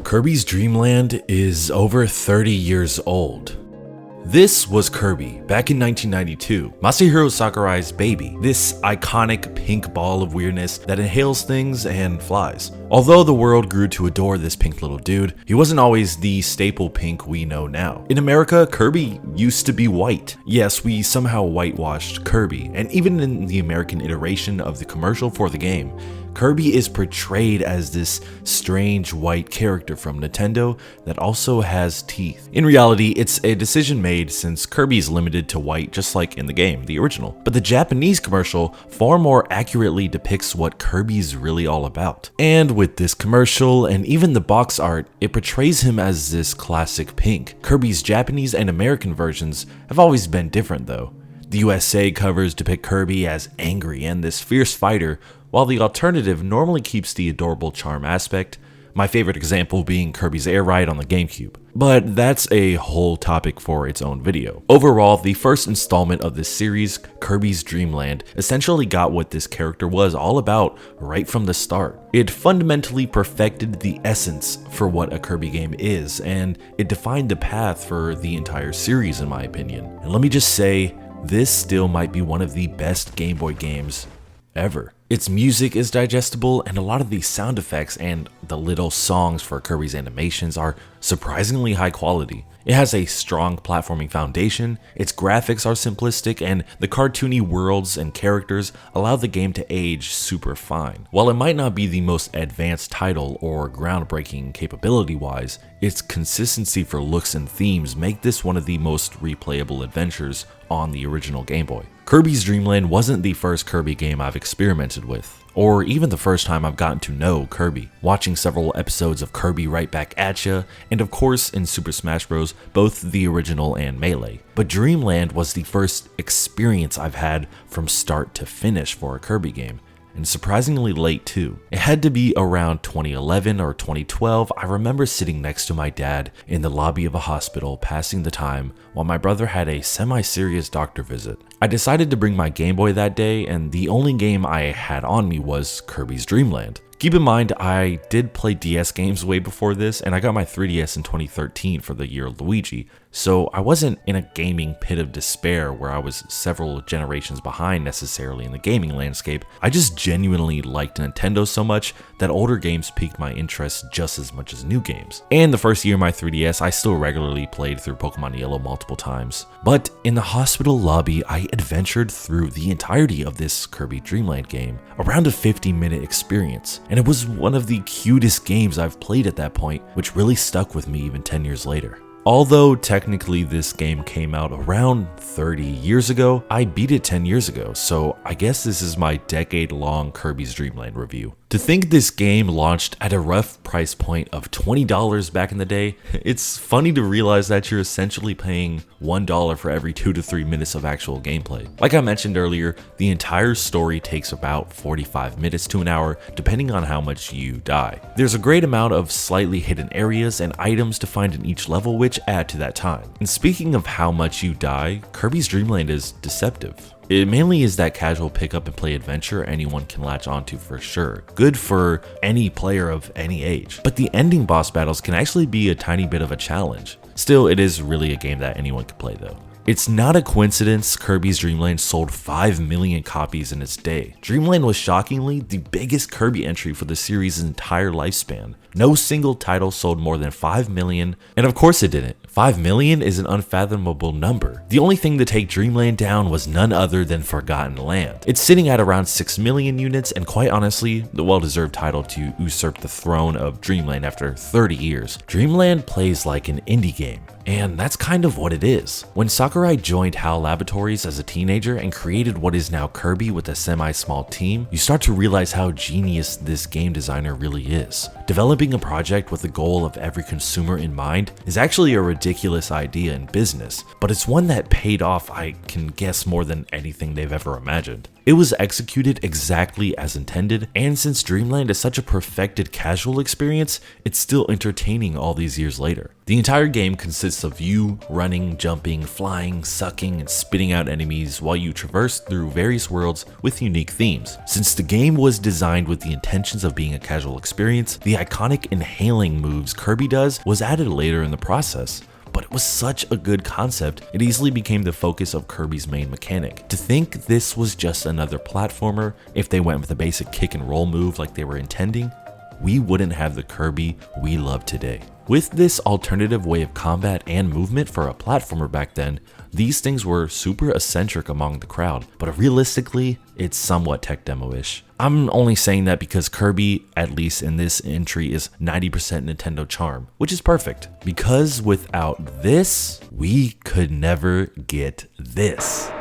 Kirby's Dream Land is over 30 years old. This was Kirby back in 1992, Masahiro Sakurai's baby, this iconic pink ball of weirdness that inhales things and flies. Although the world grew to adore this pink little dude, he wasn't always the staple pink we know now. In America, Kirby used to be white. Yes, we somehow whitewashed Kirby, and even in the American iteration of the commercial for the game, Kirby is portrayed as this strange white character from Nintendo that also has teeth. In reality, it's a decision made since Kirby is limited to white just like in the game, the original. But the Japanese commercial far more accurately depicts what Kirby's really all about. And with this commercial and even the box art, it portrays him as this classic pink. Kirby's Japanese and American versions have always been different though. The USA covers depict Kirby as angry and this fierce fighter, while the alternative normally keeps the adorable charm aspect, my favorite example being Kirby's Air Ride on the GameCube. But that's a whole topic for its own video. Overall, the first installment of this series, Kirby's Dream Land, essentially got what this character was all about right from the start. It fundamentally perfected the essence for what a Kirby game is, and it defined the path for the entire series in my opinion. And let me just say, this still might be one of the best Game Boy games ever. Its music is digestible, and a lot of these sound effects and the little songs for Kirby's animations are surprisingly high quality. It has a strong platforming foundation, its graphics are simplistic, and the cartoony worlds and characters allow the game to age super fine. While it might not be the most advanced title or groundbreaking capability-wise, its consistency for looks and themes make this one of the most replayable adventures on the original Game Boy. Kirby's Dream Land wasn't the first Kirby game I've experimented with, or even the first time I've gotten to know Kirby. Watching several episodes of Kirby Right Back At Ya, and of course in Super Smash Bros, both the original and Melee. But Dream Land was the first experience I've had from start to finish for a Kirby game. And surprisingly late too. It had to be around 2011 or 2012. I remember sitting next to my dad in the lobby of a hospital passing the time while my brother had a semi-serious doctor visit. I decided to bring my Game Boy that day, and the only game I had on me was Kirby's Dream Land. Keep in mind, I did play DS games way before this, and I got my 3DS in 2013 for the year Luigi, so I wasn't in a gaming pit of despair where I was several generations behind necessarily in the gaming landscape. I just genuinely liked Nintendo so much that older games piqued my interest just as much as new games. And the first year of my 3DS, I still regularly played through Pokemon Yellow multiple times. But in the hospital lobby, I adventured through the entirety of this Kirby Dream Land game, around a 50-minute experience. And it was one of the cutest games I've played at that point, which really stuck with me even 10 years later. Although technically this game came out around 30 years ago, I beat it 10 years ago, so I guess this is my decade-long Kirby's Dream Land review. To think this game launched at a rough price point of $20 back in the day, it's funny to realize that you're essentially paying $1 for every 2 to 3 minutes of actual gameplay. Like I mentioned earlier, the entire story takes about 45 minutes to an hour, depending on how much you die. There's a great amount of slightly hidden areas and items to find in each level which add to that time. And speaking of how much you die, Kirby's Dream Land is deceptive. It mainly is that casual pick up and play adventure anyone can latch onto for sure. Good for any player of any age. But the ending boss battles can actually be a tiny bit of a challenge. Still, it is really a game that anyone can play though. It's not a coincidence Kirby's Dream Land sold 5 million copies in its day. Dream Land was shockingly the biggest Kirby entry for the series' entire lifespan. No single title sold more than 5 million, and of course it didn't. 5 million is an unfathomable number. The only thing to take Dream Land down was none other than Forgotten Land. It's sitting at around 6 million units, and quite honestly, the well-deserved title to usurp the throne of Dream Land after 30 years. Dream Land plays like an indie game, and that's kind of what it is. When Sakurai joined HAL Laboratories as a teenager and created what is now Kirby with a semi-small team, you start to realize how genius this game designer really is. Developing a project with the goal of every consumer in mind is actually a ridiculous idea in business, but it's one that paid off, I can guess, more than anything they've ever imagined. It was executed exactly as intended, and since Dream Land is such a perfected casual experience, it's still entertaining all these years later. The entire game consists of you running, jumping, flying, sucking, and spitting out enemies while you traverse through various worlds with unique themes. Since the game was designed with the intentions of being a casual experience, the iconic inhaling moves Kirby does was added later in the process. But it was such a good concept, it easily became the focus of Kirby's main mechanic. To think this was just another platformer, if they went with a basic kick and roll move like they were intending, we wouldn't have the Kirby we love today. With this alternative way of combat and movement for a platformer back then, these things were super eccentric among the crowd, but realistically, it's somewhat tech demo-ish. I'm only saying that because Kirby, at least in this entry, is 90% Nintendo charm, which is perfect. Because without this, we could never get this.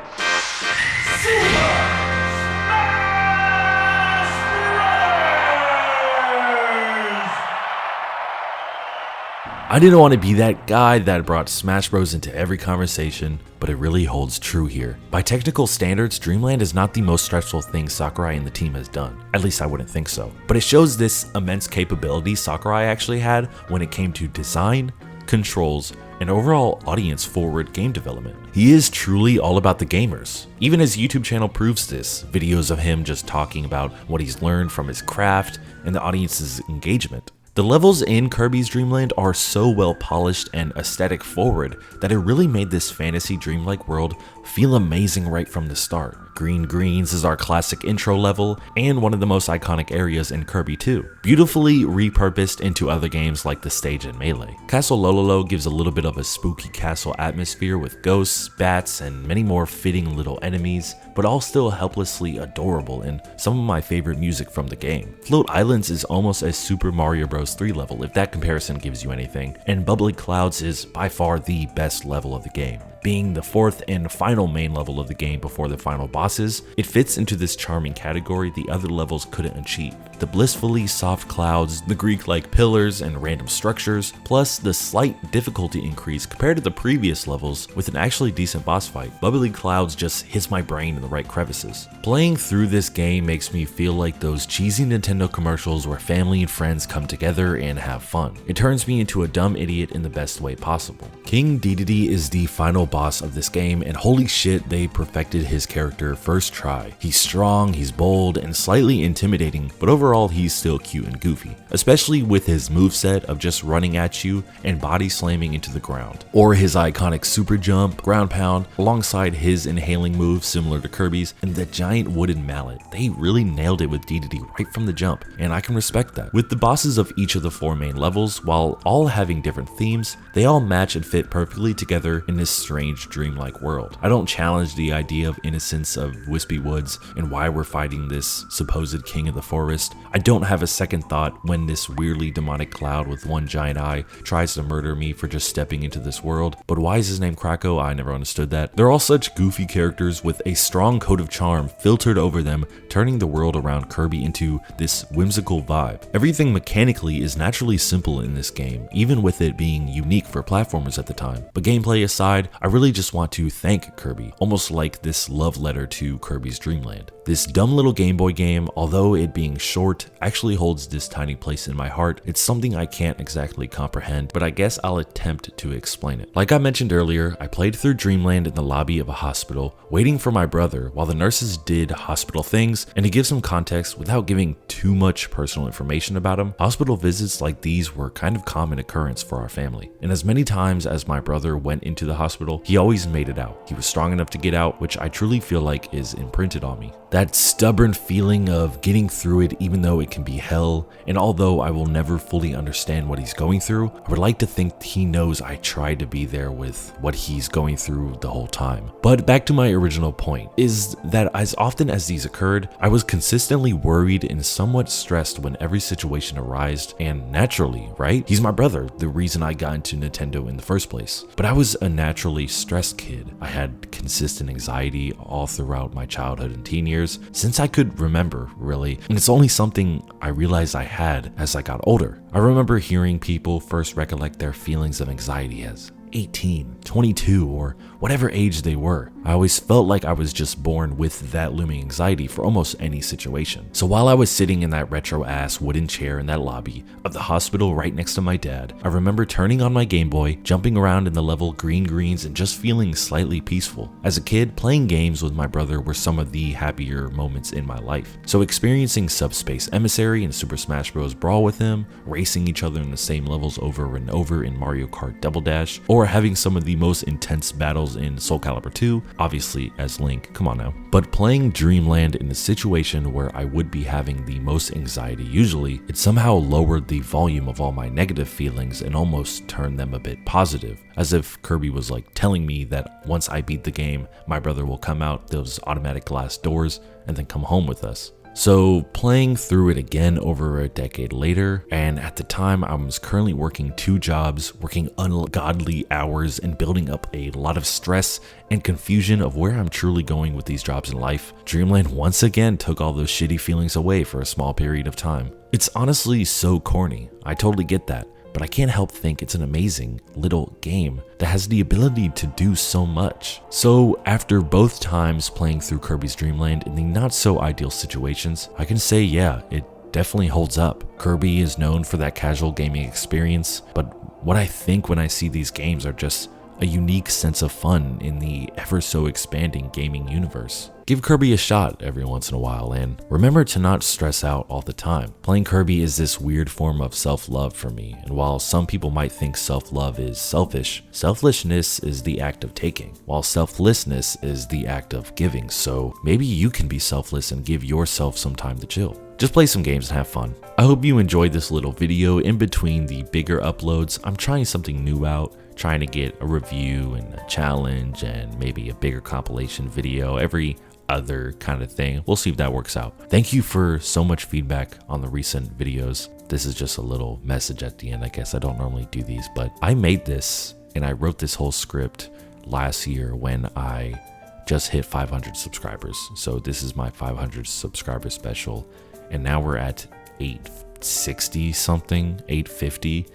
I didn't want to be that guy that brought Smash Bros into every conversation, but it really holds true here. By technical standards, Dreamland is not the most stressful thing Sakurai and the team has done. At least I wouldn't think so. But it shows this immense capability Sakurai actually had when it came to design, controls, and overall audience-forward game development. He is truly all about the gamers. Even his YouTube channel proves this. Videos of him just talking about what he's learned from his craft and the audience's engagement. The levels in Kirby's Dream Land are so well polished and aesthetic forward that it really made this fantasy dreamlike world feel amazing right from the start. Green Greens is our classic intro level and one of the most iconic areas in Kirby 2, beautifully repurposed into other games like the stage and Melee. Castle Lololo gives a little bit of a spooky castle atmosphere with ghosts, bats, and many more fitting little enemies, but all still helplessly adorable and some of my favorite music from the game. Float Islands is almost a Super Mario Bros. 3 level if that comparison gives you anything, and Bubbly Clouds is by far the best level of the game. Being the fourth and final main level of the game before the final bosses, it fits into this charming category the other levels couldn't achieve. The blissfully soft clouds, the Greek-like pillars and random structures, plus the slight difficulty increase compared to the previous levels with an actually decent boss fight. Bubbly Clouds just hits my brain in the right crevices. Playing through this game makes me feel like those cheesy Nintendo commercials where family and friends come together and have fun. It turns me into a dumb idiot in the best way possible. King Dedede is the final boss of this game, and holy shit, they perfected his character first try. He's strong, he's bold, and slightly intimidating, but overall he's still cute and goofy, especially with his moveset of just running at you and body slamming into the ground, or his iconic super jump, ground pound, alongside his inhaling move similar to Kirby's, and the giant wooden mallet. They really nailed it with Dedede right from the jump, and I can respect that. With the bosses of each of the 4 main levels, while all having different themes, they all match and fit perfectly together in this strange dreamlike world. I don't challenge the idea of innocence of Wispy Woods and why we're fighting this supposed king of the forest. I don't have a second thought when this weirdly demonic cloud with one giant eye tries to murder me for just stepping into this world, but why is his name Krako? I never understood that. They're all such goofy characters with a strong coat of charm filtered over them, turning the world around Kirby into this whimsical vibe. Everything mechanically is naturally simple in this game, even with it being unique for platformers at the time. But gameplay aside, I really just want to thank Kirby, almost like this love letter to Kirby's Dream Land. This dumb little Game Boy game, although it being short, actually holds this tiny place in my heart. It's something I can't exactly comprehend, but I guess I'll attempt to explain it. Like I mentioned earlier, I played through Dreamland in the lobby of a hospital, waiting for my brother while the nurses did hospital things, and to give some context without giving too much personal information about him, hospital visits like these were kind of common occurrence for our family. And as many times as my brother went into the hospital, he always made it out. He was strong enough to get out, which I truly feel like is imprinted on me. That stubborn feeling of getting through it even though it can be hell, and although I will never fully understand what he's going through, I would like to think he knows I tried to be there with what he's going through the whole time. But back to my original point, is that as often as these occurred, I was consistently worried and somewhat stressed when every situation arose, and naturally, right? He's my brother, the reason I got into Nintendo in the first place. But I was a naturally stressed kid. I had consistent anxiety all throughout my childhood and teen years, since I could remember, really, and it's only something I realized I had as I got older. I remember hearing people first recollect their feelings of anxiety as 18, 22, or whatever age they were. I always felt like I was just born with that looming anxiety for almost any situation. So while I was sitting in that retro ass wooden chair in that lobby of the hospital right next to my dad, I remember turning on my Game Boy, jumping around in the level green greens, and just feeling slightly peaceful. As a kid, playing games with my brother were some of the happier moments in my life. So experiencing Subspace Emissary and Super Smash Bros. Brawl with him, racing each other in the same levels over and over in Mario Kart Double Dash, or having some of the most intense battles in Soul Calibur 2, obviously as Link, come on now. But playing Dreamland in a situation where I would be having the most anxiety usually, it somehow lowered the volume of all my negative feelings and almost turned them a bit positive, as if Kirby was like telling me that once I beat the game, my brother will come out those automatic glass doors and then come home with us. So playing through it again over a decade later, and at the time I was currently working 2 jobs, working ungodly hours and building up a lot of stress and confusion of where I'm truly going with these jobs in life, Dreamland once again took all those shitty feelings away for a small period of time. It's honestly so corny, I totally get that, but I can't help think it's an amazing little game that has the ability to do so much. So after both times playing through Kirby's Dream Land in the not so ideal situations, I can say yeah, it definitely holds up. Kirby is known for that casual gaming experience, but what I think when I see these games are just a unique sense of fun in the ever so expanding gaming universe. Give Kirby a shot every once in a while, and remember to not stress out all the time. Playing Kirby is this weird form of self-love for me, and while some people might think self-love is selfish, selfishness is the act of taking, while selflessness is the act of giving. So maybe you can be selfless and give yourself some time to chill. Just play some games and have fun. I hope you enjoyed this little video. In between the bigger uploads, I'm trying something new out, trying to get a review and a challenge and maybe a bigger compilation video, every other kind of thing. We'll see if that works out. Thank you for so much feedback on the recent videos. This is just a little message at the end. I guess I don't normally do these, but I made this and I wrote this whole script last year when I just hit 500 subscribers. So this is my 500 subscriber special. And now we're at 860 something, 850.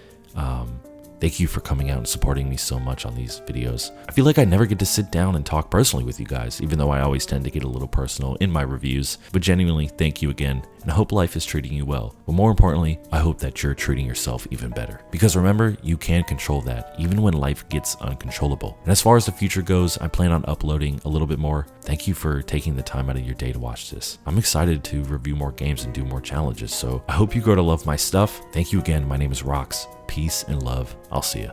Thank you for coming out and supporting me so much on these videos. I feel like I never get to sit down and talk personally with you guys, even though I always tend to get a little personal in my reviews. But genuinely, thank you again, and I hope life is treating you well. But more importantly, I hope that you're treating yourself even better. Because remember, you can control that, even when life gets uncontrollable. And as far as the future goes, I plan on uploading a little bit more. Thank you for taking the time out of your day to watch this. I'm excited to review more games and do more challenges, so I hope you grow to love my stuff. Thank you again. My name is Rox. Peace and love. I'll see ya.